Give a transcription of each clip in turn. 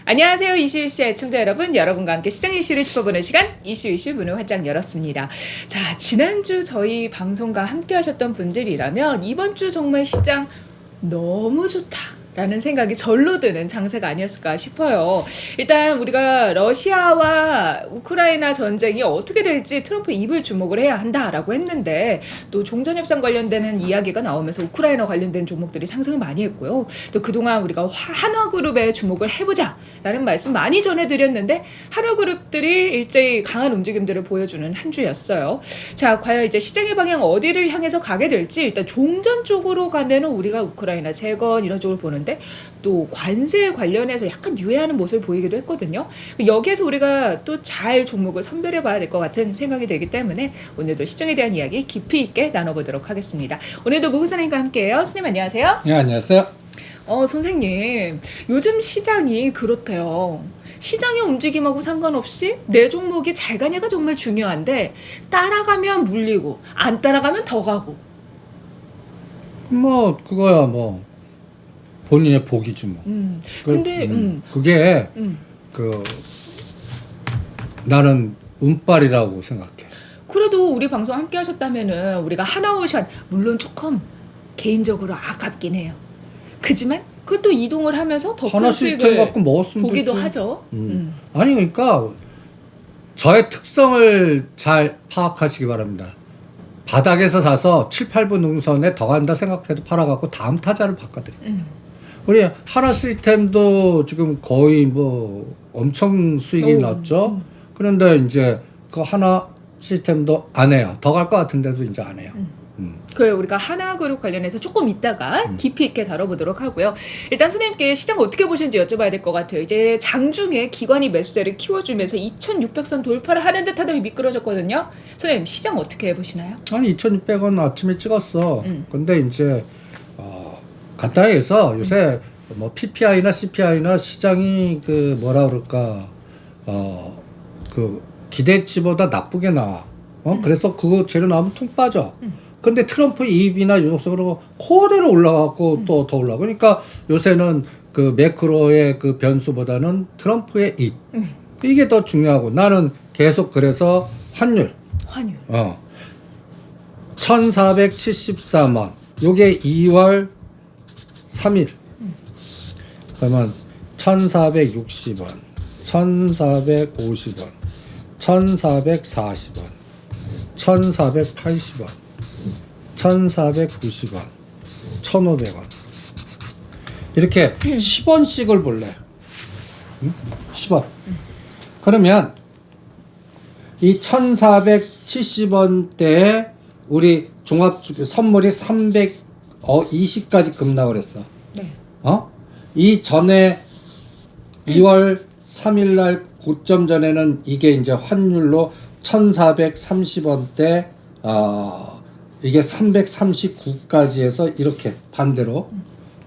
안녕하세요. 이슈이슈의 애청자 여러분, 여러분과 함께 시장 이슈를 짚어보는 시간, 이슈이슈 문을 활짝 열었습니다. 자, 지난주 저희 방송과 함께 하셨던 분들이라면 이번 주 정말 시장 너무 좋다 라는 생각이 절로 드는 장세가 아니었을까 싶어요. 일단 우리가 러시아와 우크라이나 전쟁이 어떻게 될지 트럼프 입을 주목을 해야 한다라고 했는데, 또 종전협상 관련되는 이야기가 나오면서 우크라이나 관련된 종목들이 상승을 많이 했고요. 또 그동안 우리가 한화그룹에 주목을 해보자 라는 말씀 많이 전해드렸는데, 한화그룹들이 일제히 강한 움직임들을 보여주는 한 주였어요. 자, 과연 이제 시장의 방향 어디를 향해서 가게 될지, 일단 종전 쪽으로 가면은 우리가 우크라이나 재건 이런 쪽을 보는데, 또 관세 관련해서 약간 유예하는 모습을 보이기도 했거든요. 여기에서 우리가 또 잘 종목을 선별해 봐야 될 것 같은 생각이 들기 때문에 오늘도 시장에 대한 이야기 깊이 있게 나눠보도록 하겠습니다. 오늘도 무 선생님과 함께해요. 선생님 안녕하세요. 네, 안녕하세요. 선생님, 요즘 시장이 그렇대요. 시장의 움직임하고 상관없이 내 종목이 잘 가냐가 정말 중요한데, 따라가면 물리고 안 따라가면 더 가고. 뭐 그거야 뭐 본인의 복이지 뭐. 근데 그게 그 나는 운빨이라고 생각해. 그래도 우리 방송 함께 하셨다면은 우리가 하나오션, 물론 조금 개인적으로 아깝긴 해요. 그지만 그것도 이동을 하면서 더 큰 하나 시스템 수익을 갖고 먹었으면 보기도 되지. 하죠. 아니 그러니까 저의 특성을 잘 파악하시기 바랍니다. 바닥에서 사서 7, 8분 능선에 더 간다 생각해도 팔아갖고 다음 타자를 바꿔드려. 우리 하나 시스템도 지금 거의 뭐 엄청 수익이 났죠. 그런데 이제 그 하나 시스템도 안 해요. 더 갈 것 같은데도 이제 안 해요. 그 우리가 하나그룹 관련해서 조금 이따가 깊이 있게 다뤄보도록 하고요. 일단 선생님께 시장 어떻게 보시는지 여쭤봐야 될 것 같아요. 이제 장중에 기관이 매수세를 키워주면서 2600선 돌파를 하는 듯 하더니 미끄러졌거든요. 선생님 시장 어떻게 보시나요? 아니 2600원 아침에 찍었어. 근데 이제 간단히 해서 요새 뭐 PPI나 CPI나 시장이 그 뭐라 그럴까 그 기대치보다 나쁘게 나와. 그래서 그거 재료 나오면 퉁 빠져. 근데 트럼프 이입이나 유동성으로 그대로 올라가고 또 더 올라가. 그러니까 요새는 그 매크로의 그 변수보다는 트럼프의 입. 이게 더 중요하고, 나는 계속 그래서 환율. 1473원. 요게 2월 3일. 그러면 1460원, 1450원, 1440원, 1480원, 1490원, 1500원. 이렇게 10원씩을 볼래. 10원. 그러면 이 1470원대에 우리 종합주교 선물이 320까지 급락을 했어. 네. 이 전에 2월 3일 날 고점 전에는 이게 이제 환율로 1430원대 이게 339까지 해서 이렇게 반대로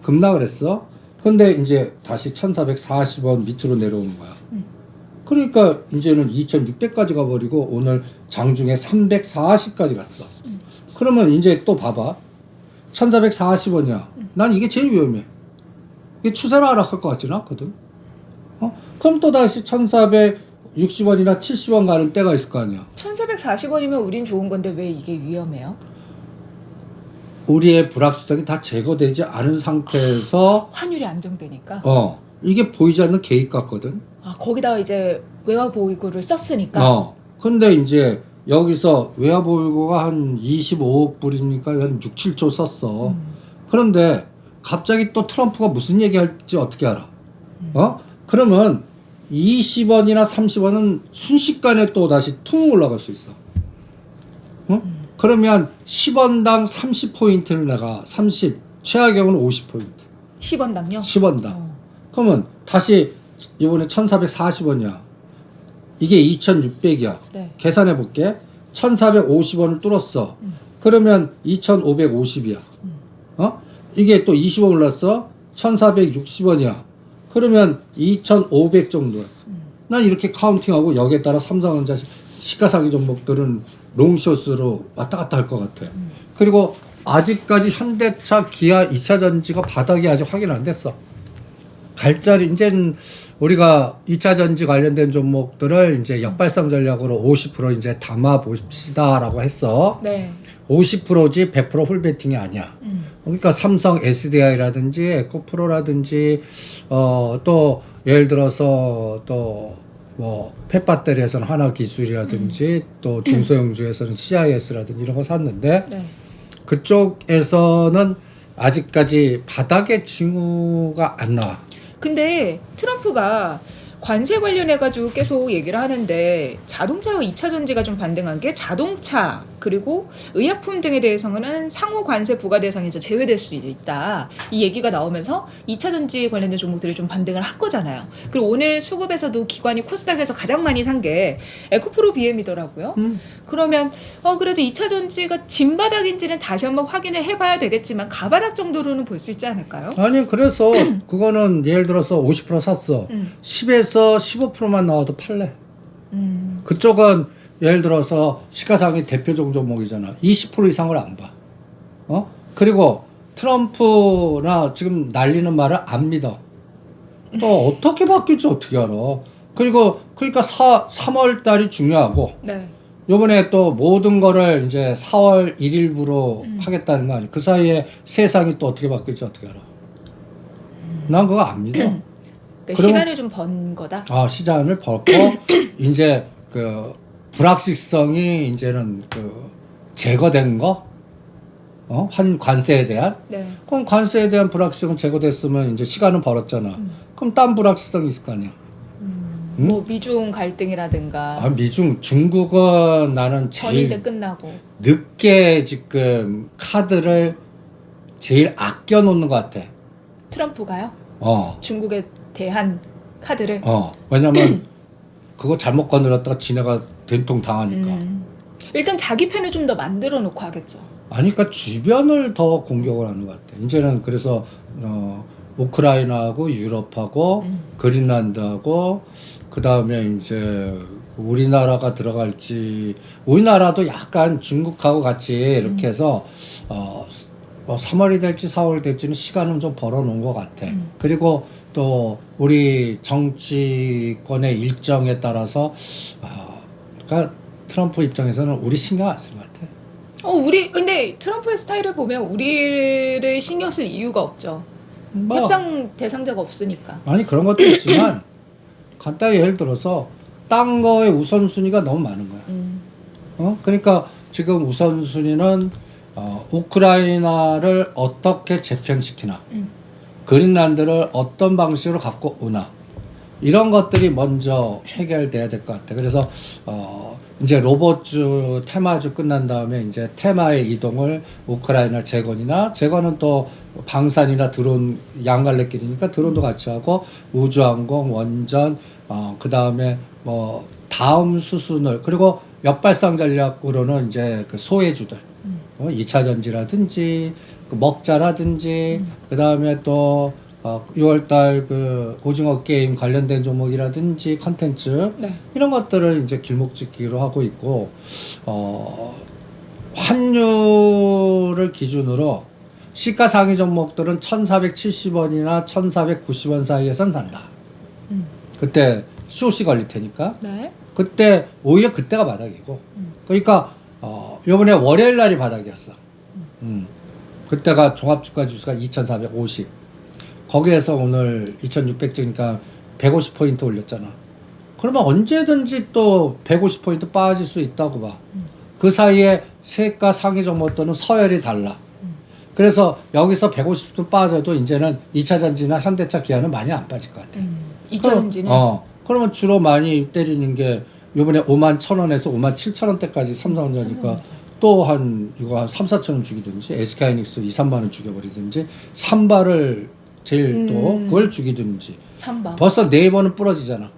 급락을 했어. 근데 이제 다시 1440원 밑으로 내려오는 거야. 그러니까 이제는 2600까지 가버리고 오늘 장중에 340까지 갔어. 그러면 이제 또 봐봐. 1440원이야. 난 이게 제일 위험해. 이게 추세로 하락할 것 같지는 않거든. 그럼 또 다시 1460원이나 70원 가는 때가 있을 거 아니야. 1440원이면 우린 좋은 건데 왜 이게 위험해요? 우리의 불확실성이 다 제거되지 않은 상태에서 환율이 안정되니까. 이게 보이지 않는 개입 같거든. 거기다가 이제 외화 보이고를 썼으니까. 근데 이제 여기서 외화 보이고가 한 25억 불이니까 한 6, 7조 썼어. 그런데 갑자기 또 트럼프가 무슨 얘기할지 어떻게 알아? 그러면 20원이나 30원은 순식간에 또 다시 퉁 올라갈 수 있어. 그러면 10원당 30포인트를 내가 30, 최하경우는 50포인트. 10원당요? 10원당. 그러면 다시 이번에 1440원이야. 이게 2600이야. 네. 계산해 볼게. 1450원을 뚫었어. 그러면 2550이야. 이게 또 20원 올랐어. 1460원이야. 그러면 2500 정도야. 난 이렇게 카운팅하고 여기에 따라 삼성전자 시가상위 종목들은 롱숏으로 왔다 갔다 할 것 같아. 그리고 아직까지 현대차, 기아, 2차전지가 바닥이 아직 확인 안 됐어. 갈자리 이제는 우리가 2차 전지 관련된 종목들을 이제 역발상 전략으로 50% 이제 담아 봅시다라고 했어. 네. 50%지 100% 풀베팅이 아니야. 그러니까 삼성 SDI라든지 에코프로라든지 또 예를 들어서 또 뭐 펫배터리에서는 하나기술이라든지 또 중소형주에서는 CIS라든지 이런 거 샀는데 네. 그쪽에서는 아직까지 바닥의 징후가 안 나와. 근데 트럼프가 관세 관련해가지고 계속 얘기를 하는데 자동차와 2차 전지가 좀 반등한 게 자동차 그리고 의약품 등에 대해서는 상호 관세 부과 대상에서 제외될 수 있다. 이 얘기가 나오면서 2차 전지 관련된 종목들이 좀 반등을 한 거잖아요. 그리고 오늘 수급에서도 기관이 코스닥에서 가장 많이 산 게 에코프로 BM이더라고요. 그러면 그래도 2차 전지가 진바닥인지는 다시 한번 확인을 해봐야 되겠지만 가바닥 정도로는 볼 수 있지 않을까요? 아니 그래서 그거는 예를 들어서 50% 샀어. 10에서 15%만 나와도 팔래. 그쪽은 예를 들어서 시가상위 대표적 종목이잖아. 20% 이상을 안 봐. 그리고 트럼프나 지금 날리는 말을 안 믿어. 또 어떻게 바뀔지 어떻게 알아. 그리고 그러니까 3월 달이 중요하고 네. 요번에 또 모든 거를 이제 4월 1일부로 하겠다는 거 아니야. 그 사이에 세상이 또 어떻게 바뀔지 어떻게 알아. 난 그거 안 믿어. 그러니까 그러면- 시간을 좀 번 거다. 시장을 벌고 이제 그 불확실성이 이제는 그 제거된 거, 한 관세에 대한. 네. 그럼 관세에 대한 불확실성 제거됐으면 이제 시간은 벌었잖아. 그럼 딴 불확실성이 있을 거 아니야. 뭐 미중 갈등이라든가 미중 중국은 나는 전인대 제일 끝나고 늦게 지금 카드를 제일 아껴 놓는 것 같아. 트럼프가요? 어. 중국에 대한 카드를 왜냐면 그거 잘못 건드렸다가 지네가 된통 당하니까. 일단 자기 편을 좀 더 만들어 놓고 하겠죠. 아니, 그러니까 주변을 더 공격을 하는 것 같아. 이제는 그래서 우크라이나하고 유럽하고 그린란드하고 그 다음에 이제 우리나라가 들어갈지 우리나라도 약간 중국하고 같이 이렇게 해서 뭐 3월이 될지 4월 될지는 시간은 좀 벌어놓은 것 같아. 그리고 또 우리 정치권의 일정에 따라서 그러니까 트럼프 입장에서는 우리 신경 안 쓸 것 같아. 우리 근데 트럼프의 스타일을 보면 우리를 신경 쓸 이유가 없죠. 뭐, 협상 대상자가 없으니까. 아니 그런 것도 있지만 간단히 예를 들어서 딴 거에 우선순위가 너무 많은 거야. 그러니까 지금 우선순위는 우크라이나를 어떻게 재편시키나, 그린란드를 어떤 방식으로 갖고 오나, 이런 것들이 먼저 해결돼야 될 것 같아. 그래서 이제 로봇주 테마주 끝난 다음에 이제 테마의 이동을 우크라이나 재건은 또 방산이나 드론 양갈래길이니까 드론도 같이 하고 우주항공 원전 그 다음에 뭐 다음 수순을 그리고 역발상 전략으로는 이제 그 소외주들 2차 전지라든지 그 먹자라든지 그 다음에 또 6월달 그 오징어 게임 관련된 종목이라든지 컨텐츠 네. 이런 것들을 이제 길목짓기로 하고 있고 환율을 기준으로 시가 상위 종목들은 1,470원이나 1,490원 사이에선 산다. 그때 쇼시 걸릴 테니까. 네. 그때 오히려 그때가 바닥이고. 그러니까 요번에 월요일 날이 바닥이었어. 그때가 종합주가 지수가 2,450. 거기에서 오늘 2,600찍으니까 150포인트 올렸잖아. 그러면 언제든지 또 150포인트 빠질 수 있다고 봐. 그 사이에 세가 상위 종목들은 서열이 달라. 그래서 여기서 150도 빠져도 이제는 2차 전지나 현대차 기아는 많이 안 빠질 것 같아. 2차 전지는 그러면 주로 많이 때리는 게 요번에 51,000원에서 57,000원대까지 삼성전자니까 또 이거 한 3, 4,000원 죽이든지 SK하이닉스 2, 3만 원 죽여버리든지 삼바를 제일 또 그걸 죽이든지 3번. 벌써 네이버는 부러지잖아.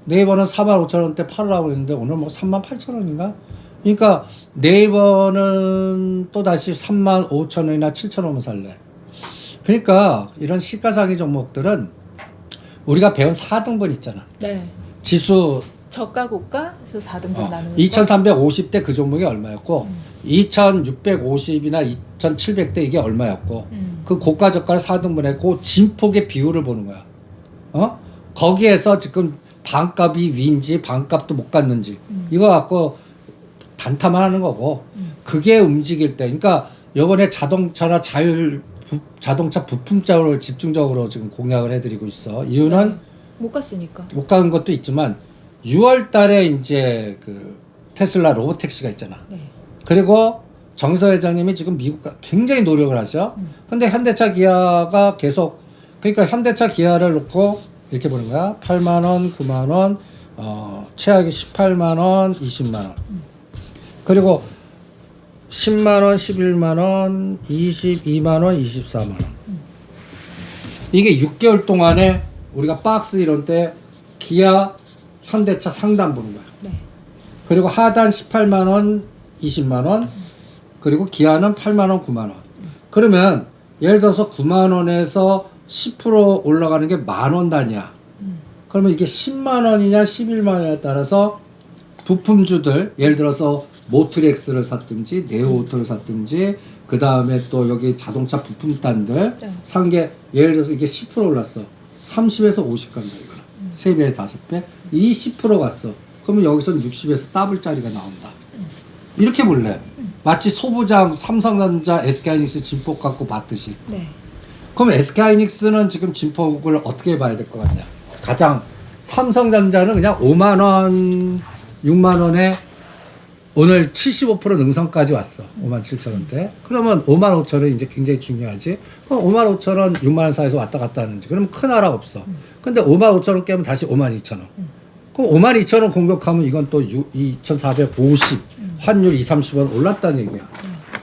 네이버는 45,000원대 팔으라고 했는데 오늘 뭐 38,000원인가? 그러니까 네이버는 또 다시 35,000원이나 7,000원을 살래. 그러니까 이런 시가상위 종목들은 우리가 배운 4등분 있잖아. 네. 지수 저가 고가 그래서 4등분 나누는 2,350대 그 종목이 얼마였고 2,650이나 2,700대 이게 얼마였고 그 고가 저가를 4등분 했고 진폭의 비율을 보는 거야. 거기에서 지금 반값이 위인지 반값도 못 갔는지 이거 갖고 단타만 하는 거고 그게 움직일 때 그러니까 요번에 자동차나 자동차 부품 쪽으로 집중적으로 지금 공략을 해드리고 있어. 이유는 네. 못 갔으니까. 못 가는 것도 있지만 6월 달에 이제 그 테슬라 로보택시가 있잖아. 네. 그리고 정서 회장님이 지금 미국 굉장히 노력을 하죠. 근데 현대차 기아가 계속 그러니까 현대차 기아를 놓고 이렇게 보는 거야. 8만 원, 9만 원, 최악이 18만 원, 20만 원. 그리고 10만 원, 11만 원, 22만 원, 24만 원. 이게 6개월 동안에 우리가 박스 이런 때 기아 현대차 상단 보는 거야. 네. 그리고 하단 18만 원, 20만 원. 그리고 기아는 8만 원, 9만 원. 그러면 예를 들어서 9만 원에서 10% 올라가는 게 만 원 단위야. 그러면 이게 10만 원이냐 11만 원에 따라서 부품주들 예를 들어서 모트렉스를 샀든지 네오오토를 샀든지 그 다음에 또 여기 자동차 부품단들 네. 산 게 예를 들어서 이게 10% 올랐어. 30에서 50 간다 이거는. 3배, 5배. 이 10% 갔어. 그러면 여기서는 60에서 더블짜리가 나온다. 이렇게 볼래. 마치 소부장 삼성전자 SK하이닉스 진폭 갖고 봤듯이. 네. 그럼 SK하이닉스는 지금 진폭을 어떻게 봐야 될 것 같냐? 가장 삼성전자는 그냥 5만 원, 6만 원에 오늘 75% 능선까지 왔어. 5만 7천 원대. 그러면 5만 5천 원 이제 굉장히 중요하지. 그럼 5만 5천 원, 6만 원 사이에서 왔다 갔다 하는지. 그러면 큰 하락 없어. 근데 5만 5천 원 깨면 다시 5만 2천 원. 그럼 5만 2천 원 공격하면 이건 또 2,450 환율 2, 30원 올랐다는 얘기야.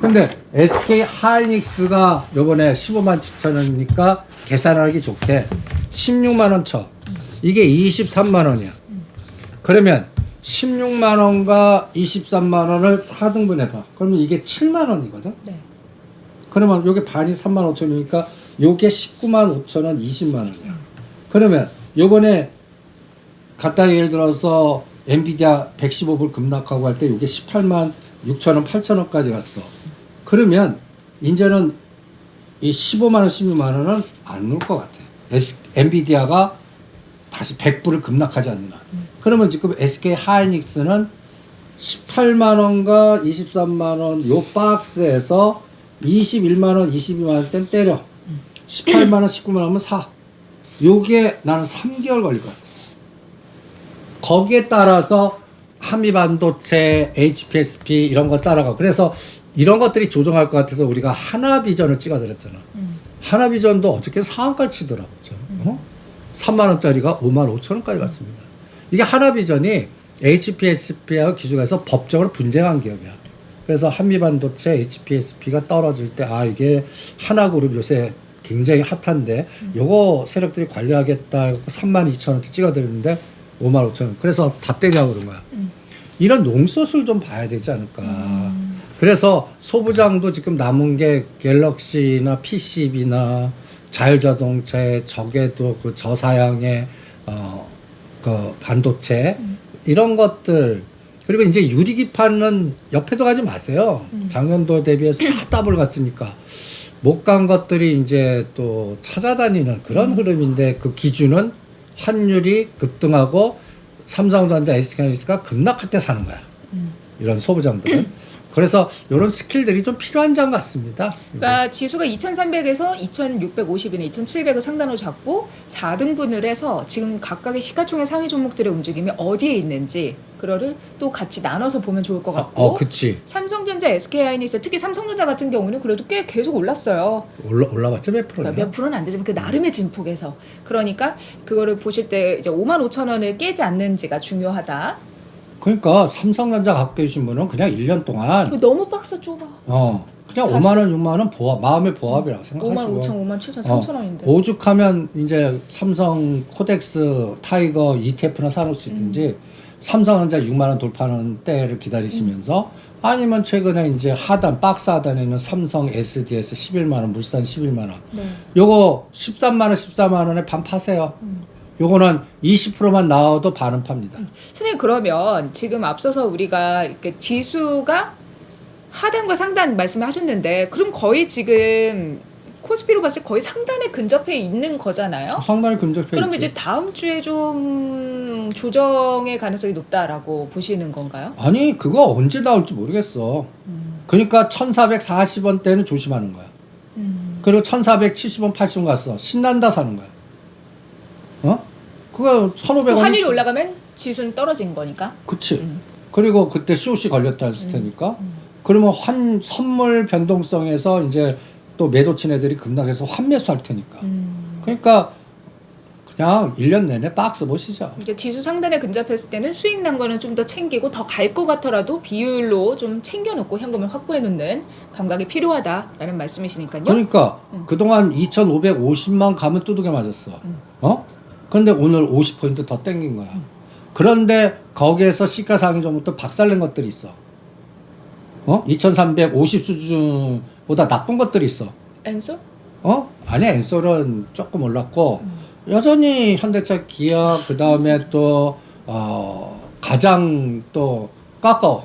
근데 SK 하이닉스가 요번에 15만 7천 원이니까 계산하기 좋게 16만 원 쳐. 이게 23만 원이야. 그러면 16만 원과 23만 원을 4등분 해봐. 그러면 이게 7만 원이거든? 네. 그러면 요게 반이 3만 5천 원이니까 요게 19만 5천 원 20만 원이야. 그러면 요번에 갖다 예를 들어서 엔비디아 115불 급락하고 할 때 요게 18만 6천 원 8천 원까지 갔어. 그러면 이제는 이 15만 원 16만 원은 안 올 것 같아. 엔비디아가 다시 100불을 급락하지 않는 한. 그러면 지금 SK 하이닉스는 18만 원과 23만 원 요 박스에서 21만 원, 22만 원 땐 때려. 18만 원, 19만 원은 사. 요게 나는 3개월 걸릴 것 같아. 거기에 따라서 한미반도체, HPSP 이런 거 따라가. 그래서 이런 것들이 조정할 것 같아서 우리가 하나비전을 찍어드렸잖아. 하나비전도 어저께 상한가를 치더라고. 3만 원짜리가 5만 5천 원까지 갔습니다. 이게 하나비전이 HPSP하고 기준해서 법적으로 분쟁한 기업이야. 그래서 한미반도체 HPSP가 떨어질 때 아 이게 하나그룹 요새 굉장히 핫한데 요거 세력들이 관리하겠다 3만 2천 원대 찍어드렸는데 5만 5천 원. 그래서 다 때리라고 그런 거야. 이런 농소수를 좀 봐야 되지 않을까. 그래서 소부장도 지금 남은 게 갤럭시나 PCB나 자율자동차의 적에도 그 저사양의 그 반도체 이런 것들 그리고 이제 유리기판은 옆에도 가지 마세요. 작년도 대비해서 다 더블 갔으니까 못 간 것들이 이제 또 찾아다니는 그런 흐름인데 그 기준은 환율이 급등하고 삼성전자, SK하이닉스가 급락할 때 사는 거야. 이런 소부장들은. 그래서 이런 스킬들이 좀 필요한 장 같습니다. 그러니까 지수가 2,300에서 2,650이나 2,700을 상단으로 잡고 4등분을 해서 지금 각각의 시가총액 상위 종목들의 움직임이 어디에 있는지 그거를 또 같이 나눠서 보면 좋을 것 같고. 그치. 삼성전자, SK하이닉스 특히 삼성전자 같은 경우는 그래도 꽤 계속 올랐어요. 올라봤죠 몇 프로냐? 몇 프로는 안 되지만 그 나름의 진폭에서. 그러니까 그거를 보실 때 이제 5만 5천 원을 깨지 않는지가 중요하다. 그러니까 삼성전자 갖고 계신 분은 그냥 1년 동안 이거 너무 박스 좁아. 그냥 사실- 5만 원, 6만 원 보합, 마음의 보합이라고 5만 생각하시고 5천, 5만 7천, 3천 원인데. 오죽하면 이제 삼성 코덱스 타이거 ETF나 사놓을 수 있든지 삼성전자 6만 원 돌파하는 때를 기다리시면서 아니면 최근에 이제 하단 박스 하단에 있는 삼성 SDS 11만 원, 물산 11만 원. 네. 요거 13만 원, 14만 원에 반 파세요. 요거는 20%만 나와도 반은 팝니다. 선생님 그러면 지금 앞서서 우리가 이렇게 지수가 하단과 상단 말씀을 하셨는데 그럼 거의 지금 코스피로 봤을 때 거의 상단에 근접해 있는 거잖아요. 상당히 근접해 그러면 있죠. 이제 다음 주에 좀 조정의 가능성이 높다라고 보시는 건가요? 아니 그거 언제 나올지 모르겠어. 그러니까 1440원대는 조심하는 거야. 그리고 1470원 80원 갔어. 신난다 사는 거야. 어? 그거 1500원. 환율이 올라가면 지수는 떨어진 거니까. 그치. 음. 그리고 그때 COC 걸렸다 했을 테니까. 그러면 선물 변동성에서 이제 또 매도 친 애들이 급락해서 환매수 할 테니까. 그러니까 그냥 1년 내내 박스 보시죠. 이제 지수 상단에 근접했을 때는 수익 난 거는 좀 더 챙기고 더 갈 것 같더라도 비율로 좀 챙겨놓고 현금을 확보해 놓는 감각이 필요하다라는 말씀이시니까요. 그러니까 그동안 2,550만 가면 두둑에 맞았어. 어? 근데 오늘 50% 더 땡긴 거야. 그런데 거기에서 시가상위 종목도 박살낸 것들이 있어. 2,350 수준보다 나쁜 것들이 있어. 엔솔? 아니야, 엔솔은 조금 올랐고 여전히 현대차, 기아, 그 다음에 또 가장 또 카카오.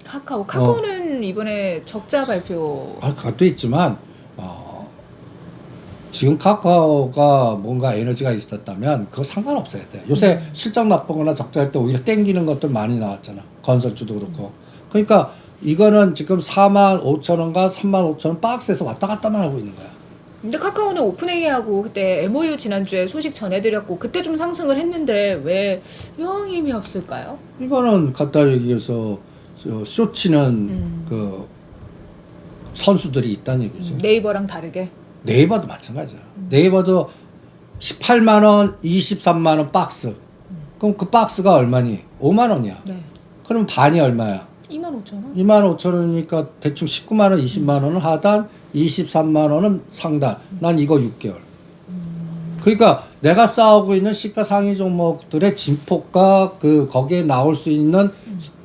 카카오는 이번에 적자 발표. 그것도 있지만 지금 카카오가 뭔가 에너지가 있었다면 그거 상관없어야 돼. 요새 실적 나쁘거나 적자할 때 오히려 땡기는 것들 많이 나왔잖아. 건설주도 그렇고. 그러니까 이거는 지금 45,000원과 35,000원 박스에서 왔다 갔다만 하고 있는 거야. 근데 카카오는 오픈AI하고 그때 MOU 지난주에 소식 전해드렸고 그때 좀 상승을 했는데 왜 영 힘이 없을까요? 이거는 갖다 얘기해서 쇼치는 그 선수들이 있다는 얘기죠. 네이버랑 다르게. 네이버도 마찬가지야. 네이버도 18만원, 23만원 박스. 그럼 그 박스가 얼마니? 5만원이야. 네. 그럼 반이 얼마야? 25,000원? 25,000원이니까 대충 19만원, 20만원은 하단, 23만원은 상단. 난 이거 6개월. 그러니까 내가 싸우고 있는 시가 상위 종목들의 진폭과 거기에 나올 수 있는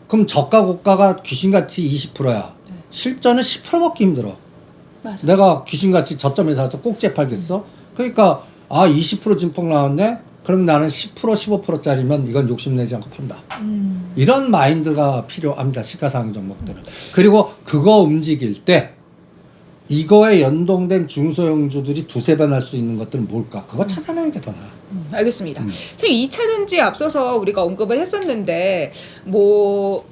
그럼 저가 고가가 귀신같이 20%야. 네. 실전은 10% 먹기 힘들어. 맞아. 내가 귀신같이 저점에 사서 꼭지 팔겠어? 그러니까 20% 진폭 나왔네? 그럼 나는 10% 15%짜리면 이건 욕심내지 않고 판다. 이런 마인드가 필요합니다. 시가상위 종목들은. 그리고 그거 움직일 때 이거에 연동된 중소형주들이 두세 배 날 수 있는 것들은 뭘까? 그거 찾아내는 게 더 나아. 알겠습니다. 선생님 2차 전지 앞서서 우리가 언급을 했었는데 뭐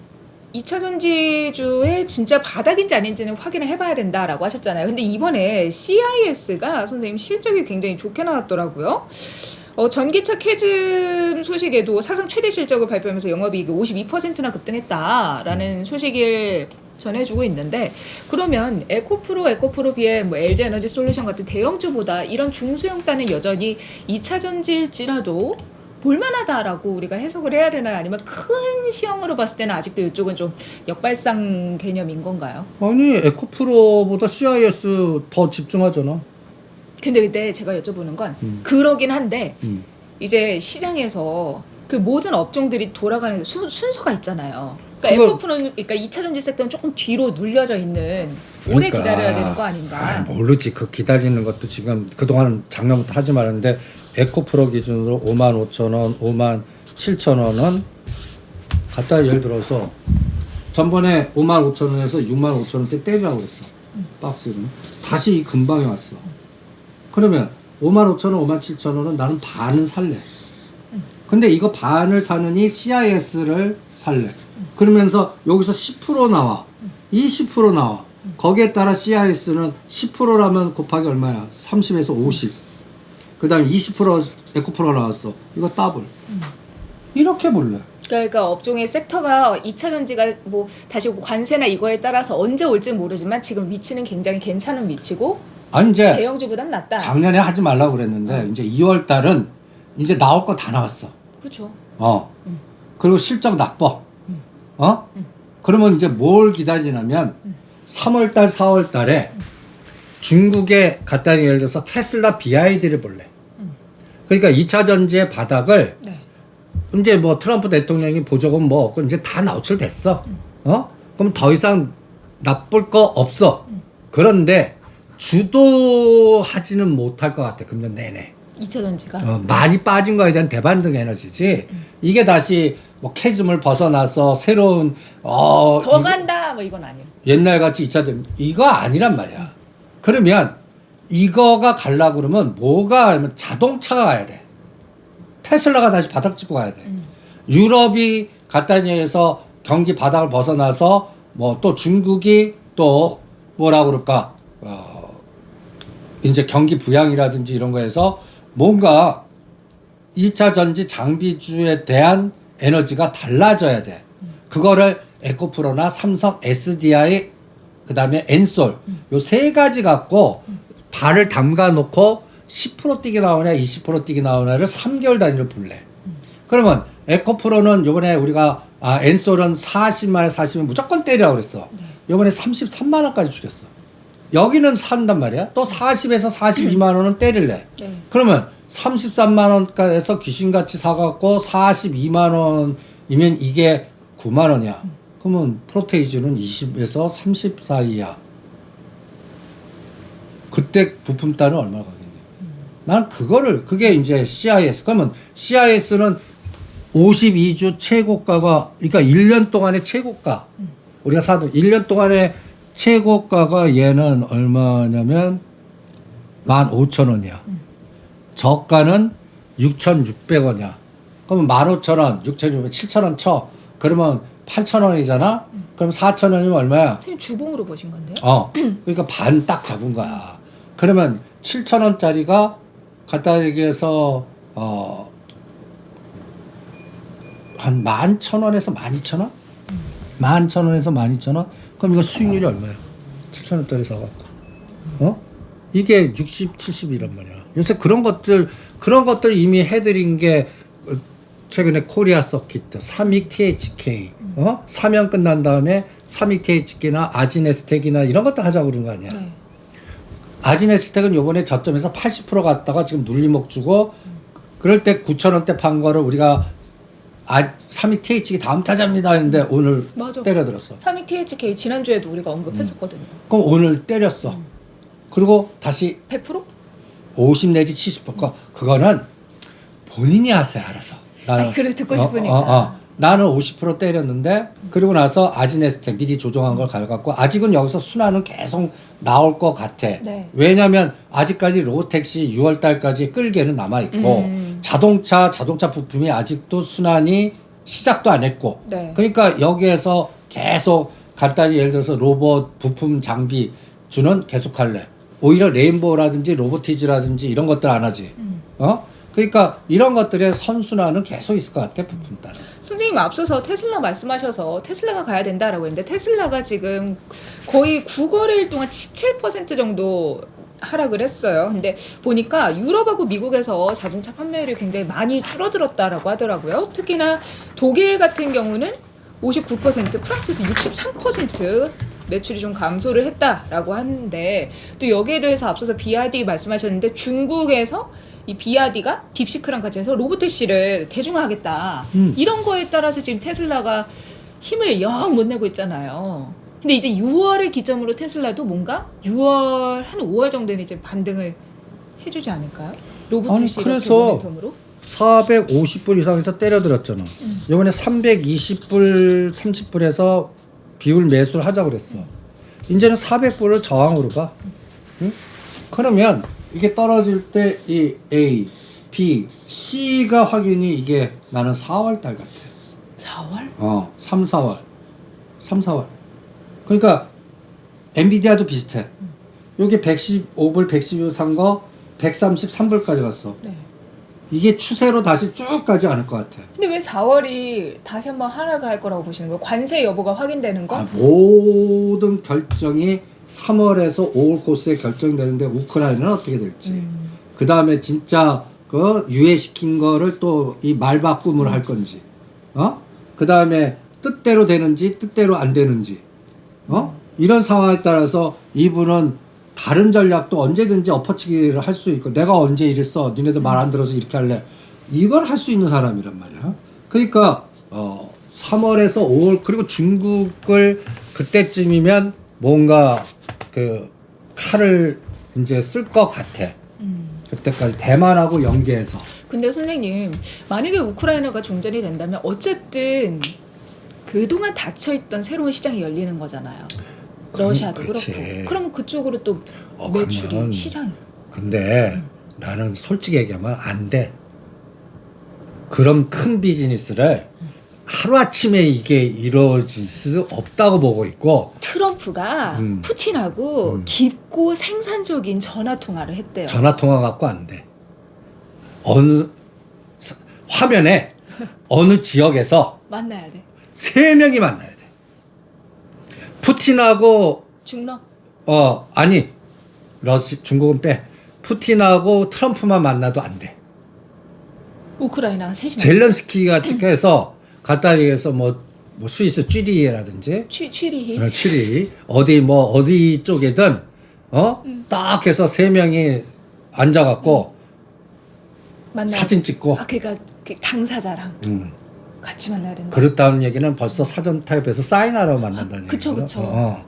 2차 전지주의 진짜 바닥인지 아닌지는 확인을 해봐야 된다라고 하셨잖아요. 근데 이번에 CIS가 선생님 실적이 굉장히 좋게 나왔더라고요. 전기차 캐즘 소식에도 사상 최대 실적을 발표하면서 영업이익이 52%나 급등했다라는 소식을 전해주고 있는데 그러면 에코프로비에 뭐 LG에너지 솔루션 같은 대형주보다 이런 중소형단은 여전히 2차 전지일지라도 볼만하다라고 우리가 해석을 해야 되나요? 아니면 큰 시형으로 봤을 때는 아직도 이쪽은 좀 역발상 개념인 건가요? 아니 에코프로보다 CIS 더 집중하잖아. 근데 제가 여쭤보는 건 그러긴 한데 이제 시장에서 그 모든 업종들이 돌아가는 순서가 있잖아요. 그러니까 에코프로는 그러니까 2차 전지 섹터는 조금 뒤로 눌려져 있는 오래 기다려야 되는 거 아닌가? 모르지. 그 기다리는 것도 지금 그동안 작년부터 하지 말았는데 에코프로 기준으로 55,000원, 57,000원은 갖다 예를 들어서 전번에 55,000원에서 65,000원대 떼자고 그랬어. 박스는. 다시 이 근방에 왔어. 그러면 55,000원, 57,000원은 나는 반은 살래. 근데 이거 반을 사느니 CIS를 살래. 그러면서 여기서 10% 나와. 20% 나와. 거기에 따라 CIS는 10%라면 곱하기 얼마야? 30에서 50. 그 다음에 20% 에코프로가 나왔어. 이거 더블. 이렇게 볼래. 그러니까 업종의 섹터가 2차 전지가 뭐 다시 관세나 이거에 따라서 언제 올지 모르지만 지금 위치는 굉장히 괜찮은 위치고 아니 이제 대형주보단 낫다. 작년에 하지 말라고 그랬는데 이제 2월 달은 이제 나올 거 다 나왔어. 그렇죠. 그리고 실적 나빠. 그러면 이제 뭘 기다리냐면 3월 달, 4월 달에 중국에 갖다 예를 들어서 테슬라 BID를 볼래. 그러니까 2차 전지의 바닥을 네. 이제 뭐 트럼프 대통령이 보조금 뭐 없고 이제 다 노출됐어. 그럼 더 이상 나쁠 거 없어. 그런데 주도하지는 못할 것 같아. 금년 내내. 2차 전지가 많이 빠진 거에 대한 대반등 에너지지. 이게 다시 뭐 캐즘을 벗어나서 새로운 더 간다 뭐 이건 아니에요. 옛날 같이 2차 전지 이거 아니란 말이야. 그러면 이거가 갈라 그러면 뭐가 하면 자동차가 가야 돼. 테슬라가 다시 바닥 찍고 가야 돼. 유럽이 간단히해서 경기 바닥을 벗어나서 뭐 또 중국이 또 뭐라 그럴까 이제 경기 부양이라든지 이런 거에서 뭔가 2차 전지 장비주에 대한 에너지가 달라져야 돼. 그거를 에코프로나 삼성, SDI, 그 다음에 엔솔 요 세 가지 갖고 발을 담가 놓고 10% 뛰기 나오냐 20% 뛰기 나오냐를 3개월 단위로 볼래. 그러면 에코프로는 요번에 우리가 엔솔은 40만원 40만 무조건 때리라고 그랬어. 요번에 33만 원까지 죽였어. 여기는 산단 말이야. 또 40에서 42만 원은 때릴래. 네. 그러면 33만 원까지해서 귀신같이 사갖고 42만 원이면 이게 9만 원이야. 그러면 프로테이즈는 20에서 30 사이야. 그때 부품단은 얼마 가겠니? 난 그게 이제 CIS. 그러면 CIS는 52주 최고가가, 그러니까 1년 동안의 최고가. 우리가 사도 1년 동안의 최고가가 얘는 얼마냐면 15,000원이야. 저가는 6,600원이야. 그러면 15,000원, 6,600원, 7,000원 쳐. 그러면 8,000원이잖아? 그럼 4,000원이면 얼마야? 선생님 주봉으로 보신 건데요? 그러니까 반 딱 잡은 거야. 그러면 7,000원짜리가 간단히 얘기해서 한 11,000원에서 12,000원? 11,000원에서 12,000원? 그럼 이거 수익률이 얼마야? 7,000원짜리 사갖고. 이게 60, 70이란 말이야. 요새 그런 것들 이미 해드린 게 최근에 코리아 서킷, 삼익 THK, 사면 끝난 다음에 삼익 THK나 아지네스텍이나 이런 것도 하자고 그런 거 아니야. 네. 아지네스텍은 요번에 저점에서 80% 갔다가 지금 눌림목 주고 그럴 때 9,000원대 판 거를 우리가 삼익 THK 다음 타자입니다 했는데 오늘 맞아. 때려들었어. 삼익 THK 지난주에도 우리가 언급했었거든요. 그럼 오늘 때렸어. 그리고 다시 100%? 50 내지 70%. 그거는 본인이 하세요, 알아서. 나는 그래 듣고 싶으니까. 나는 50% 때렸는데 그리고 나서 아지네스텍 미리 조정한 걸 가져갔고 아직은 여기서 순환은 계속 나올 것 같아. 네. 왜냐하면 아직까지 로보택시 6월 달까지 끌게는 남아 있고 자동차 부품이 아직도 순환이 시작도 안 했고. 네. 그러니까 여기에서 계속 간단히 예를 들어서 로봇 부품 장비 주는 계속 할래. 오히려 레인보우라든지 로보티즈라든지 이런 것들 안 하지. 그러니까 이런 것들의 선순환은 계속 있을 것 같아, 부품 따라. 선생님 앞서서 테슬라 말씀하셔서 테슬라가 가야 된다라고 했는데 테슬라가 지금 거의 9거래일 동안 17% 정도 하락을 했어요. 근데 보니까 유럽하고 미국에서 자동차 판매율이 굉장히 많이 줄어들었다라고 하더라고요. 특히나 독일 같은 경우는 59%, 프랑스에서 63% 매출이 좀 감소를 했다라고 하는데 또 여기에 대해서 앞서서 BYD 말씀하셨는데 중국에서 이 BYD가 딥시크랑 같이 해서 로보택시를 대중화하겠다. 이런 거에 따라서 지금 테슬라가 힘을 영 못 내고 있잖아요. 근데 이제 6월을 기점으로 테슬라도 뭔가 6월 한 5월 정도는 이제 반등을 해주지 않을까요? 로보택시 이렇게 그래서 모멘텀으로? 450불 이상에서 때려들었잖아. 이번에 320불, 30불에서 비율 매수를 하자고 그랬어. 이제는 400불을 저항으로 봐. 응? 그러면 이게 떨어질 때 이 A, B, C가 확인이 이게 나는 4월 달 같아. 4월? 3, 4월. 3, 4월. 그러니까 엔비디아도 비슷해. 여기 115불, 112불 산 거 133불까지 갔어. 네. 이게 추세로 다시 쭉 가지 않을 것 같아. 근데 왜 4월이 다시 한번 하락할 거라고 보시는 거예요? 관세 여부가 확인되는 거? 모든 결정이 3월에서 5월 코스에 결정되는데 우크라이나는 어떻게 될지. 그 다음에 진짜 그 유예시킨 거를 또 이 말바꿈을 할 건지. 그 다음에 뜻대로 되는지 뜻대로 안 되는지. 이런 상황에 따라서 이분은 다른 전략도 언제든지 엎어치기를 할 수 있고 내가 언제 이랬어 니네들 말 안 들어서 이렇게 할래 이걸 할 수 있는 사람이란 말이야. 그러니까 3월에서 5월 그리고 중국을 그때쯤이면 뭔가 그 칼을 이제 쓸 것 같아. 그때까지 대만하고 연계해서. 근데 선생님 만약에 우크라이나가 종전이 된다면 어쨌든 그동안 닫혀있던 새로운 시장이 열리는 거잖아요. 러시아도 그렇지. 그렇고. 그럼 그쪽으로 또 그러면 매출이 시장이. 근데 나는 솔직히 얘기하면 안 돼. 그런 큰 비즈니스를 하루아침에 이게 이루어질 수 없다고 보고 있고 트럼프가 푸틴하고 깊고 생산적인 전화 통화를 했대요. 전화 통화 갖고 안 돼. 어느 화면에 어느 지역에서 만나야 돼. 3명이 만나야 돼. 푸틴하고 중러. 아니 중국은 빼. 푸틴하고 트럼프만 만나도 안 돼. 우크라이나 셋이. 젤렌스키가 찍혀서 간단히해서 뭐 스위스 쥐리히라든지 취리히. 쥐리 어디 쪽이든 딱 해서 3명이 앉아갖고 만나. 사진 찍고 그러니까 그 당사자랑 같이 만나야 된다. 그렇다는 얘기는 벌써 사전 타협해서 사인하러 만난다는 그쵸, 얘기죠. 그쵸.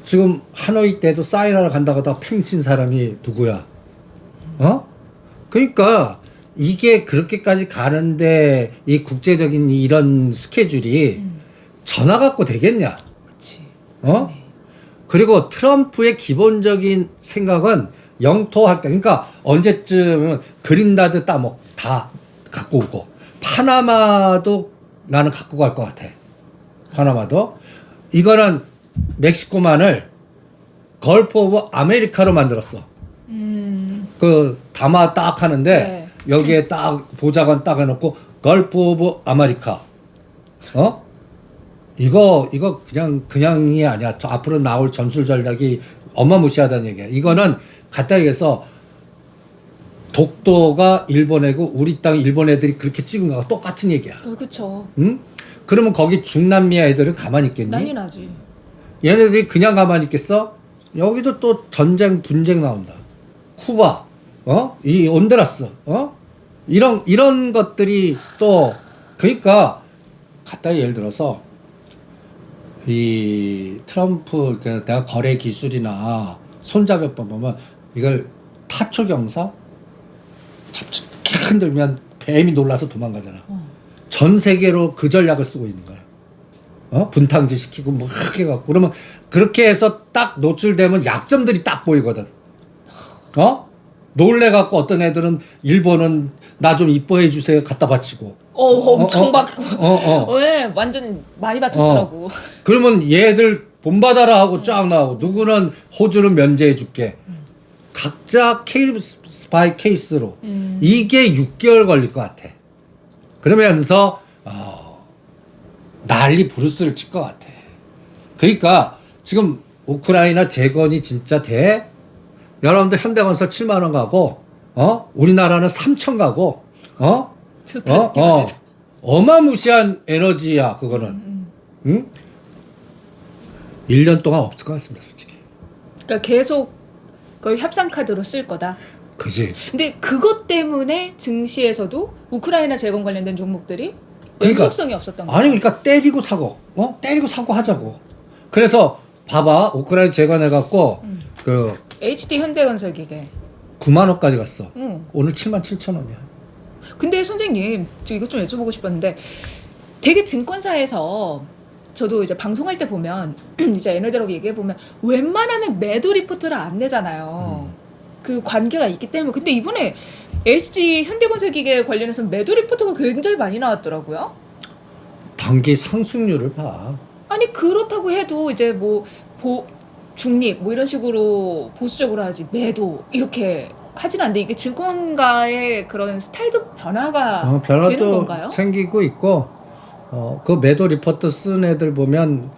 지금 하노이 때도 사인하러 간다고 하다가 팽친 사람이 누구야? 그러니까 이게 그렇게까지 가는데 이 국제적인 이런 스케줄이 전화 갖고 되겠냐? 그렇지. 네. 그리고 트럼프의 기본적인 생각은 영토학대. 그러니까 언제쯤 그린라드 따먹 다 갖고 오고 파나마도 나는 갖고 갈 것 같아. 파나마도 이거는 멕시코만을 걸프 오브 아메리카로 만들었어. 그 담아 딱 하는데 네. 여기에 딱 보좌관 딱 해놓고 걸프 오브 아메리카. 이거 그냥이 아니야. 저 앞으로 나올 전술 전략이 어마무시하다는 얘기야. 이거는 간단히 얘기해서 독도가 일본애고 우리 땅 일본 애들이 그렇게 찍은 거하고 똑같은 얘기야. 그렇죠. 응? 그러면 거기 중남미 애들은 가만히 있겠니? 난리 나지. 얘네들이 그냥 가만히 있겠어? 여기도 또 전쟁 분쟁 나온다. 쿠바, 이 온두라스, 이런 것들이 또 그러니까 간단히 예를 들어서 이 트럼프 내가 거래 기술이나 손자병법 보면 이걸 타초 경사 잡초 캬 흔들면 뱀이 놀라서 도망가잖아. 전 세계로 그 전략을 쓰고 있는 거야. 분탕질 시키고 뭐 그렇게 해갖고 그러면 그렇게 해서 딱 노출되면 약점들이 딱 보이거든. 놀래갖고 어떤 애들은 일본은 나 좀 이뻐해 주세요 갖다 바치고. 엄청 받고. 네, 완전 많이 받쳤더라고. 그러면 얘들 본받아라 하고 쫙 나오고 누구는 호주는 면제해 줄게. 각자 케이스 바이 케이스로 이게 6개월 걸릴 것 같아. 그러면서 난리 부르스를 칠 것 같아. 그러니까 지금 우크라이나 재건이 진짜 돼? 여러분들 현대건설 7만 원 가고 우리나라는 3천 가고 좋다. 어마무시한 에너지야 그거는. 응? 1년 동안 없을 것 같습니다 솔직히. 그러니까 계속 그걸 협상 카드로 쓸 거다. 그지. 근데 그것 때문에 증시에서도 우크라이나 재건 관련된 종목들이 그러니까, 연속성이 없었던 거야. 아니 그러니까 때리고 사고 하자고. 그래서 봐봐 우크라이나 재건해갖고 그 HD 현대건설 기계. 9만 원까지 갔어. 응. 오늘 7만 7천 원이야. 근데 선생님, 저 이것 좀 여쭤보고 싶었는데, 되게 증권사에서 저도 이제 방송할 때 보면 이제 에너지라고 얘기해 보면 웬만하면 매도 리포트를 안 내잖아요. 그 관계가 있기 때문에. 근데 이번에 HD 현대건설 기계 관련해서 매도 리포트가 굉장히 많이 나왔더라고요. 단기 상승률을 봐. 아니 그렇다고 해도 이제 뭐 중립 뭐 이런 식으로 보수적으로 하지 매도 이렇게 하진 않는데 이게 증권가의 그런 스타일도 변화가 되는 변화도 건가요? 생기고 있고 그 매도 리포트 쓴 애들 보면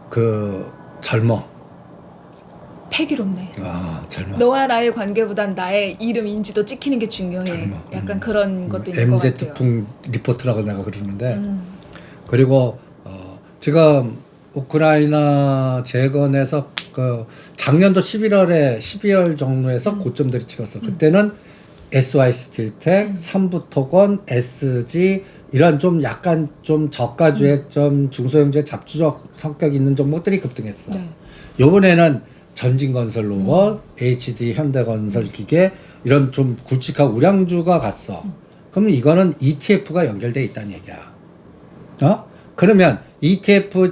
그 젊어. 패기롭네. 젊어. 너와 나의 관계보단 나의 이름 인지도 찍히는 게 중요해. 젊어. 약간 그런 것도 있는 것 같아요. MZ풍 리포트라고 내가 그러는데 그리고 지금 우크라이나 재건에서 그 작년도 12월 정도에서 고점들이 찍었어. 그때는 SY 스틸텍, 삼부토건, SG 이런 좀 약간 좀 저가주의 좀 중소형주의 잡주적 성격 있는 종목들이 급등했어. 네. 요번에는 전진건설로봇, HD 현대건설 기계 이런 좀 굵직한 우량주가 갔어. 그러면 이거는 ETF가 연결돼 있다는 얘기야. 그러면 ETF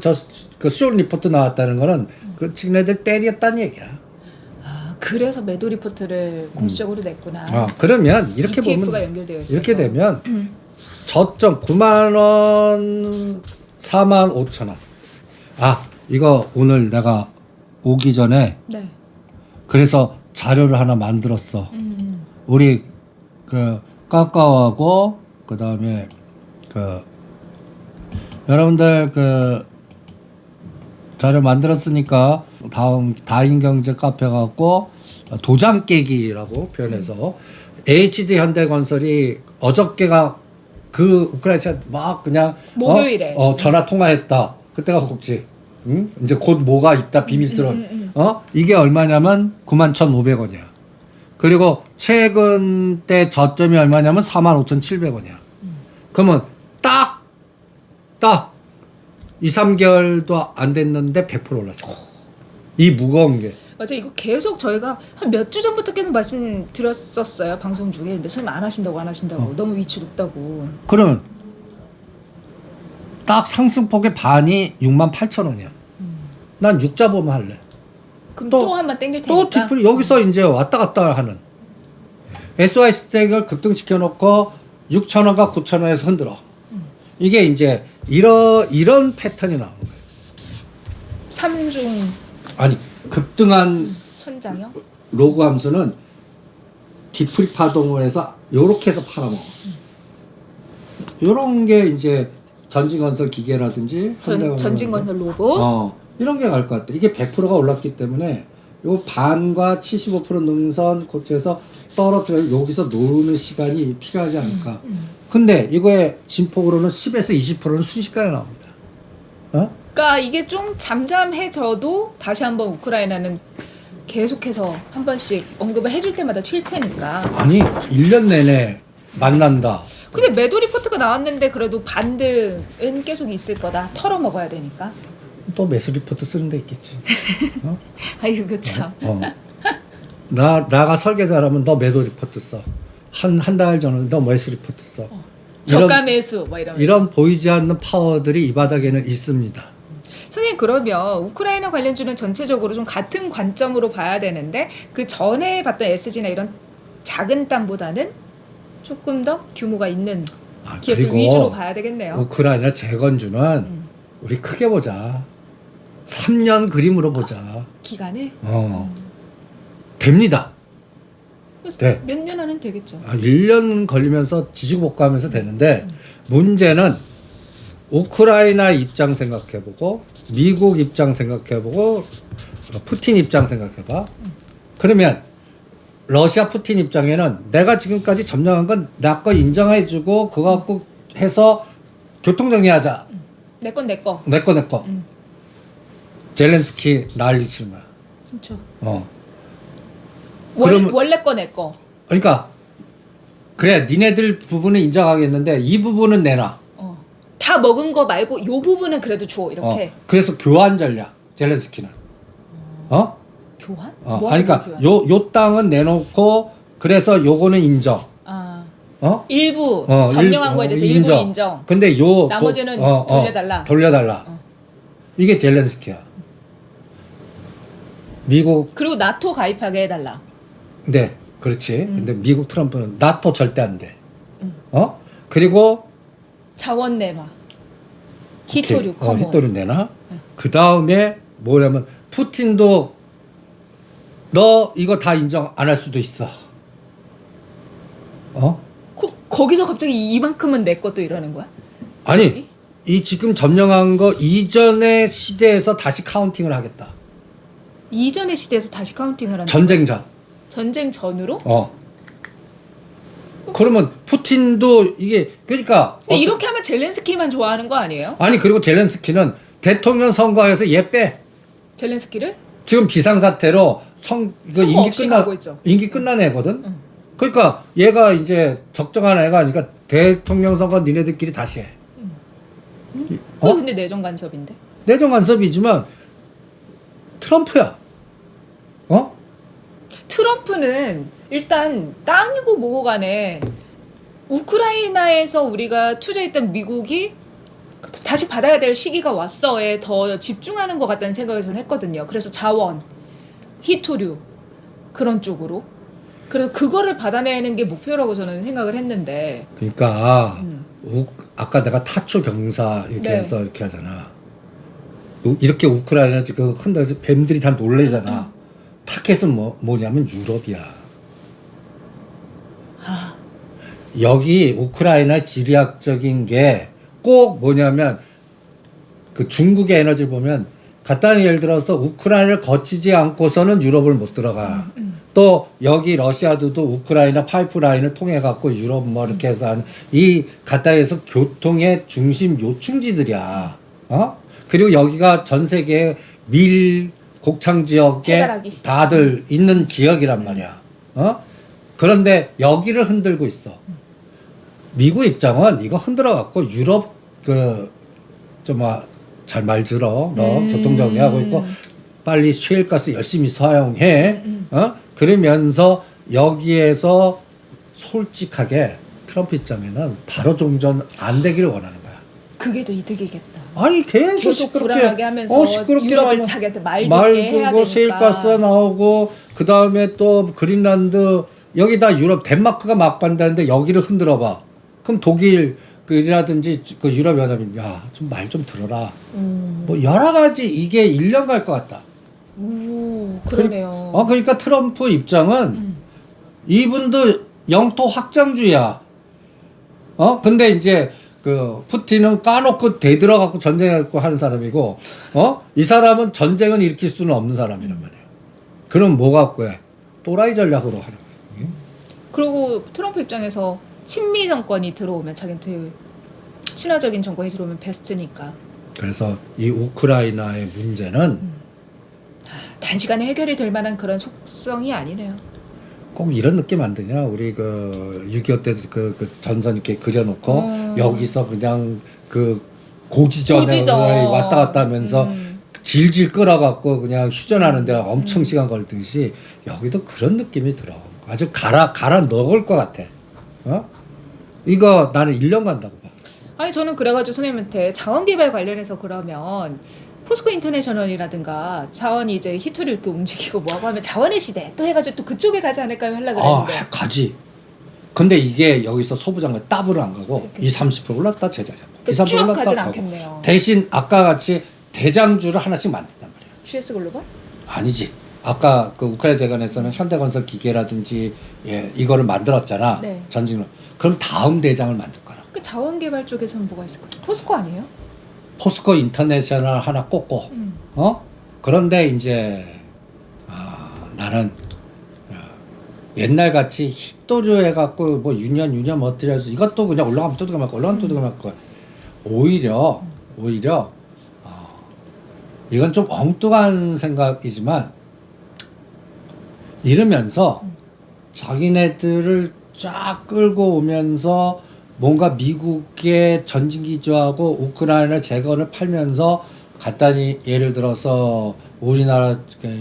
그 수요 리포트 나왔다는 거는 그 직내들 때렸다는 얘기야. 아, 그래서 매도 리포트를 공식적으로 냈구나. 그러면 이렇게 ETF가 보면 연결되어 있어서. 이렇게 되면 저점 9만 원, 4만 5천 원. 아, 이거 오늘 내가 오기 전에 네. 그래서 자료를 하나 만들었어. 우리 그 까까오하고 그다음에 그 여러분들 그 자료 만들었으니까 다음 다인경제 카페 갖고 도장 깨기라고 표현해서 HD 현대건설이 어저께가 그 우크라이나 막 그냥 목요일에 전화 통화했다. 그때가 혹지 응? 이제 곧 뭐가 있다 비밀스러운 이게 얼마냐면 91,500원이야. 그리고 최근 때 저점이 얼마냐면 45,700원이야. 그러면 딱 2, 3개월도 안 됐는데 100% 올랐어. 이 무거운 게. 맞아, 이거 계속 저희가 한 몇 주 전부터 계속 말씀드렸었어요, 방송 중에. 근데 선생님 안 하신다고 너무 위치 높다고. 그러면 딱 상승폭의 반이 68,000원이야. 난 육자 보면 할래. 그럼 또- 또 한 번 땡길 테니까. 또 디플 여기서 이제 왔다 갔다 하는 SY 스택을 급등시켜 놓고 6,000원과 9,000원에서 흔들어. 이게 이제 이런 패턴이 나오는 거예요. 삼중 아니 급등한 천장형? 로그 함수는 디프리 파동을 해서 요렇게 해서 팔아먹어. 요런 게 이제 전진건설 기계라든지 전진건설 로고. 이런 게 갈 것 같아. 이게 100%가 올랐기 때문에 요 반과 75% 능선 고치에서 떨어뜨려 여기서 노는 시간이 필요하지 않을까. 근데 이거의 진폭으로는 10에서 20%는 순식간에 나옵니다. 그러니까 이게 좀 잠잠해져도 다시 한번 우크라이나는 계속해서 한 번씩 언급을 해줄 때마다 튈 테니까. 아니 1년 내내 만난다. 근데 매도 리포트가 나왔는데 그래도 반등은 계속 있을 거다. 털어 먹어야 되니까. 또 매수 리포트 쓰는 데 있겠지. 아이고 참. 나가 설계자라면 너 매도 리포트 써. 한 달 전에 너 매수 리포트 써. 저가 매수 뭐 이런. 이런 보이지 않는 파워들이 이 바닥에는 있습니다. 선생님, 그러면 우크라이나 관련주는 전체적으로 좀 같은 관점으로 봐야 되는데 그 전에 봤던 SG나 이런 작은 땅보다는 조금 더 규모가 있는 기업들 그리고 위주로 봐야 되겠네요. 우크라이나 재건주는 우리 크게 보자. 3년 그림으로 보자. 기간을 됩니다. 네. 몇 년 안은 되겠죠. 1년 걸리면서 지지고 볶아하면서 되는데 문제는 우크라이나 입장 생각해보고 미국 입장 생각해보고 푸틴 입장 생각해봐. 그러면 러시아 푸틴 입장에는 내가 지금까지 점령한 건 나 거 인정해주고 그거 갖고 해서 교통정리하자. 내 건 내 거. 내 거. 젤렌스키 난리 치는 거야. 그렇죠. 그러면- 원래 거 내 거. 그러니까 그래 니네들 부분은 인정하겠는데 이 부분은 내놔. 다 먹은 거 말고 요 부분은 그래도 줘 이렇게. 그래서 교환 전략 젤렌스키는. 교환? 그러니까 교환? 요 땅은 내놓고 그래서 요거는 인정. 일부 점령한 거에 대해서 일부 인정. 근데 요 나머지는 돌려달라. 돌려달라. 이게 젤렌스키야. 미국. 그리고 나토 가입하게 해달라. 네, 그렇지. 근데 미국 트럼프는 나토 절대 안 돼. 그리고 자원 내놔. 히토류 커머. 히토류 내놔. 그 다음에 뭐냐면 푸틴도 너 이거 다 인정 안 할 수도 있어. 거기서 갑자기 이만큼은 내 것도 이러는 거야? 아니 이 지금 점령한 거 이전의 시대에서 다시 카운팅을 하겠다. 이전의 시대에서 다시 카운팅을 한다. 전쟁자. 전쟁 전으로? 그러면 푸틴도 이게 그러니까 근데 이렇게 하면 젤렌스키만 좋아하는 거 아니에요? 아니 그리고 젤렌스키는 대통령 선거에서 얘 빼. 젤렌스키를? 지금 비상사태로 이거 선거 없이 가고 있죠. 임기 끝난 애거든. 그러니까 얘가 이제 적정한 애가 아니까 대통령 선거 니네들끼리 다시 해. 그거 근데 내정 간섭인데. 내정 간섭이지만 트럼프야. 트럼프는 일단 땅이고 뭐고 간에 우크라이나에서 우리가 투자했던 미국이 다시 받아야 될 시기가 왔어에 더 집중하는 것 같다는 생각을 저는 했거든요. 그래서 자원, 희토류 그런 쪽으로. 그래서 그거를 받아내는 게 목표라고 저는 생각을 했는데. 그러니까 아까 내가 타초 경사 이렇게 네. 해서 이렇게 하잖아. 이렇게 우크라이나 지금 흔들 뱀들이 다 놀래잖아. 타켓은 뭐냐면 유럽이야. 아, 여기 우크라이나 지리학적인 게 꼭 뭐냐면 그 중국의 에너지를 보면 간단히 예를 들어서 우크라이나를 거치지 않고서는 유럽을 못 들어가. 또 여기 러시아도 우크라이나 파이프라인을 통해 갖고 유럽 뭐 이렇게 해서 하는 이 가까이에서 교통의 중심 요충지들이야. 그리고 여기가 전 세계 밀 곡창 지역에 해바라기 씨. 다들 있는 지역이란 말이야. 그런데 여기를 흔들고 있어. 미국 입장은 이거 흔들어 갖고 유럽 잘 말 들어. 너 교통 정리하고 있고 빨리 셰일가스 열심히 사용해. 그러면서 여기에서 솔직하게 트럼프 입장에는 바로 종전 안 되기를 원하는 거야. 그게 더 이득이겠다. 아니 계속 불안하게 하면서 시끄럽게 유럽을 자기한테 말듣게 말 해야 걸고 되니까. 셰일가스 나오고 그 다음에 또 그린란드 여기다 유럽 덴마크가 막 반대하는데 여기를 흔들어 봐. 그럼 독일 그라든지 그 유럽 연합이 야좀 말 좀 들어라. 뭐 여러 가지 이게 1년 갈 것 같다. 오, 그러네요. 그러니까 트럼프 입장은 이분도 영토 확장주의야. 근데 이제 그 푸틴은 까놓고 대들어갖고 전쟁하고 하는 사람이고, 이 사람은 전쟁은 일으킬 수는 없는 사람이란 말이에요. 그럼 뭐 갖고 해? 또라이 전략으로 하는 거예요. 그리고 트럼프 입장에서 친미 정권이 들어오면 자기한테 친화적인 정권이 들어오면 베스트니까. 그래서 이 우크라이나의 문제는 단시간에 해결이 될 만한 그런 속성이 아니네요. 꼭 이런 느낌 안 드냐? 우리 그 6.25 때 그 전선 이렇게 그려놓고 여기서 그냥 그 고지전에 왔다 갔다 하면서 질질 끌어갖고 그냥 휴전하는 데가 엄청 시간 걸듯이 여기도 그런 느낌이 들어. 아주 갈아 넣을 것 같아. 이거 나는 1년 간다고 봐. 아니 저는 그래가지고 선생님한테 자원개발 관련해서 그러면 포스코 인터내셔널이라든가 자원이 이제 히토리 이렇게 움직이고 뭐하고 하면 자원의 시대 또 해가지고 또 그쪽에 가지 않을까요? 하려고 그랬는데. 가지. 근데 이게 여기서 소부장관 따블을 안 가고 20-30% 올랐다 제자리야. 쭉 가진 않겠네요. 대신 아까 같이 대장주를 하나씩 만든단 말이야. CS 글로벌? 아니지. 아까 그 우크라이나 재건에서는 현대건설 기계라든지 이거를 만들었잖아. 네. 전진으로. 그럼 다음 대장을 만들 거라. 그 자원개발 쪽에서는 뭐가 있을까요? 포스코 아니에요? 포스코 인터내셔널 하나 꽂고. 그런데 이제 나는 옛날 같이 히토류 해갖고 뭐 유년 뭐 어떻게 해서 이것도 그냥 올라가면 두드겨 맞고 올라가면 두드겨 맞고 오히려 이건 좀 엉뚱한 생각이지만 이러면서 자기네들을 쫙 끌고 오면서 뭔가 미국의 전진기지하고 우크라이나 재건을 팔면서 간단히 예를 들어서 우리나라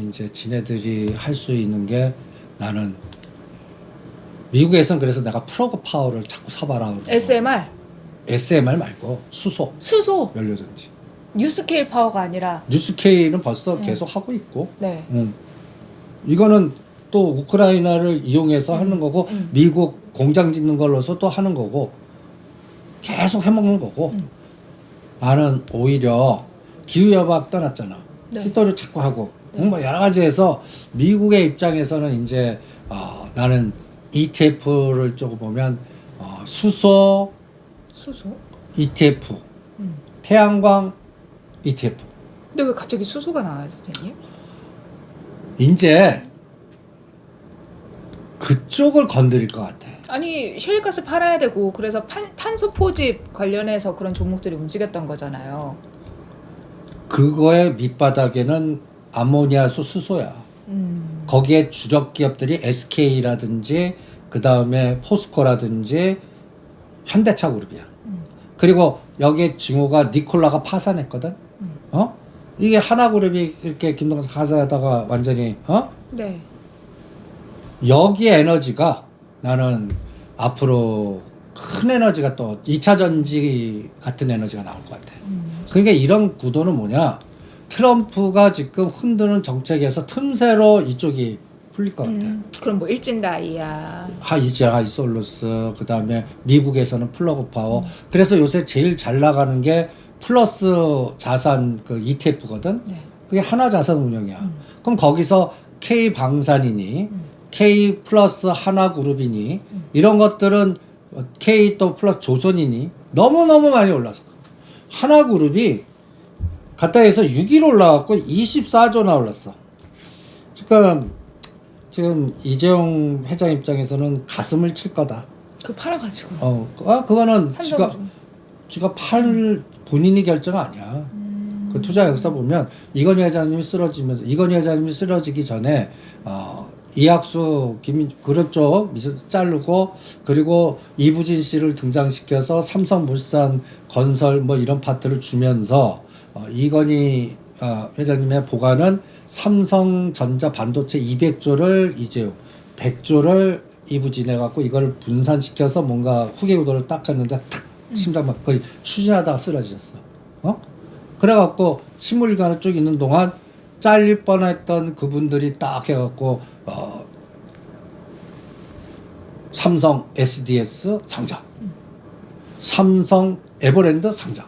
이제 지네들이 할 수 있는 게 나는 미국에서는 그래서 내가 프로그 파워를 자꾸 사봐라 하거든요. SMR 말고 수소 연료전지. 뉴스케일 파워가 아니라 뉴스케일은 벌써 계속 하고 있고 네. 이거는 또 우크라이나를 이용해서 하는 거고 미국 공장 짓는 걸로서 또 하는 거고 계속 해먹는 거고 나는 오히려 기후협약 떠났잖아. 네. 히토를 자꾸 하고 뭐 여러 가지 해서 미국의 입장에서는 이제 나는 ETF를 조금 보면 수소 ETF, 태양광 ETF. 근데 왜 갑자기 수소가 나와요, 선생님? 이제 그쪽을 건드릴 것 같아. 아니 셰일가스 팔아야 되고 그래서 탄소 포집 관련해서 그런 종목들이 움직였던 거잖아요. 그거의 밑바닥에는 아모니아수 수소야. 거기에 주력 기업들이 SK라든지 그 다음에 포스코라든지 현대차 그룹이야. 그리고 여기에 증오가 니콜라가 파산했거든. 이게 하나그룹이 이렇게 김동관 가사하다가 완전히 네. 여기 에너지가 나는 앞으로 큰 에너지가 또 2차 전지 같은 에너지가 나올 것 같아요. 그러니까 이런 구도는 뭐냐? 트럼프가 지금 흔드는 정책에서 틈새로 이쪽이 풀릴 것 같아요. 그럼 뭐 일진다이아. 하이솔루스, 그 다음에 미국에서는 플러그 파워. 그래서 요새 제일 잘 나가는 게 플러스 자산 그 ETF거든. 네. 그게 하나자산운용이야. 그럼 거기서 K 방산이니, K 플러스 하나그룹이니, 이런 것들은 K 또 플러스 조선이니 너무너무 많이 올랐어. 하나그룹이 갔다 해서 6일 올라갔고 24조나 올랐어. 지금 이재용 회장 입장에서는 가슴을 칠 거다. 그 팔아가지고. 그거는 삼성으로. 지가 팔 본인이 결정 아니야. 그 투자 역사 보면 이건희 회장님이 쓰러지기 전에 이학수 그룹 쪽 자르고 그리고 이부진 씨를 등장시켜서 삼성물산 건설 뭐 이런 파트를 주면서 이건희 회장님의 보관은 삼성전자 반도체 200조를 이재용 100조를 이부진해 갖고 이걸 분산시켜서 뭔가 후계구도를 딱 했는데 탁 심장막 거의 추진하다가 쓰러지셨어. 그래갖고 신물관을 쭉 있는 동안 잘릴 뻔했던 그분들이 딱 해갖고 삼성 SDS 상장, 삼성 에버랜드 상장.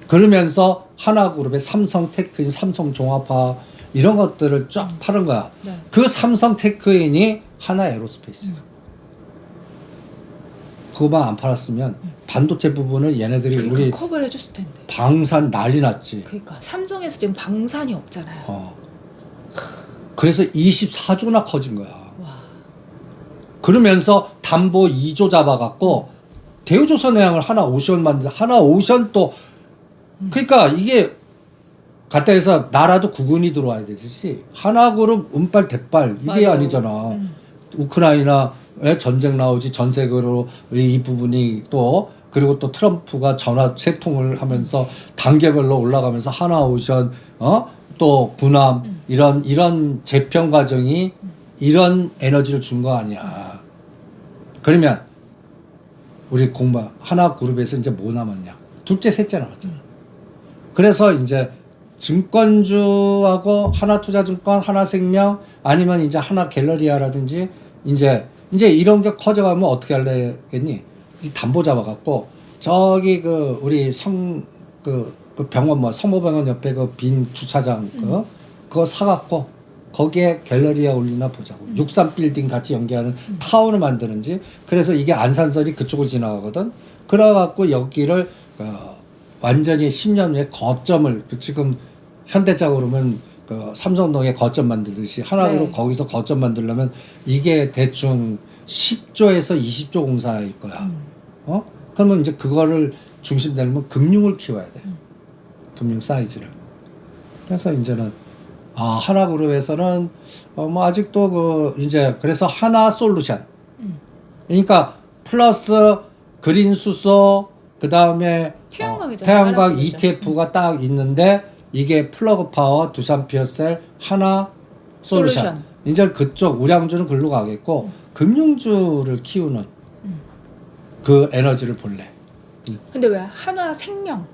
그러면서 하나그룹의 삼성테크인, 삼성종합화학 이런 것들을 쫙 파는 거야. 네. 그 삼성테크인이 하나에로스페이스야. 그거만 안 팔았으면 반도체 부분을 얘네들이 그러니까 우리 커버를 해줬을 텐데. 방산 난리 났지. 그러니까 삼성에서 지금 방산이 없잖아요. 그래서 24조나 커진 거야. 와. 그러면서 담보 2조 잡아갖고 대우조선해양을 하나오션 만든 하나오션 또 그러니까 이게 갖다 해서 나라도 국은이 들어와야 되듯이 하나그룹 운빨 대빨 이게 맞아. 아니잖아. 우크라이나에 전쟁 나오지 전 세계로 이 부분이 또 그리고 또 트럼프가 전화 세 통을 하면서 단계별로 올라가면서 하나오션 또 군함 이런 재평 과정이 이런 에너지를 준 거 아니야. 그러면 우리 하나그룹에서 이제 뭐 남았냐? 둘째, 셋째 남았잖아. 그래서 이제 증권주하고 하나투자증권, 하나생명 아니면 이제 하나갤러리아라든지 이제 이런 게 커져가면 어떻게 할래겠니? 이 담보 잡아갖고 저기 그 우리 그 병원 뭐 성모병원 옆에 그 빈 주차장 그거 사갖고 거기에 갤러리아 올리나 보자고. 63빌딩 같이 연계하는 타운을 만드는지. 그래서 이게 안산선이 그쪽으로 지나가거든. 그래갖고 여기를 완전히 10년 후에 거점을 지금 현대차 그러면 삼성동에 거점 만들듯이 하나그룹 네. 거기서 거점 만들려면 이게 대충 10조에서 20조 공사일 거야. 그러면 이제 그거를 중심 되려면 금융을 키워야 돼. 금융 사이즈를. 그래서 이제는 하나그룹에서는 뭐 아직도 이제 그래서 하나솔루션. 그러니까 플러스 그린 수소 그 다음에 태양광 ETF가 딱 있는데 이게 플러그 파워, 두산 피어셀, 하나 솔루션. 이제 그쪽 우량주는 글로 가겠고 금융주를 키우는 그 에너지를 볼래. 근데 왜 한화 생명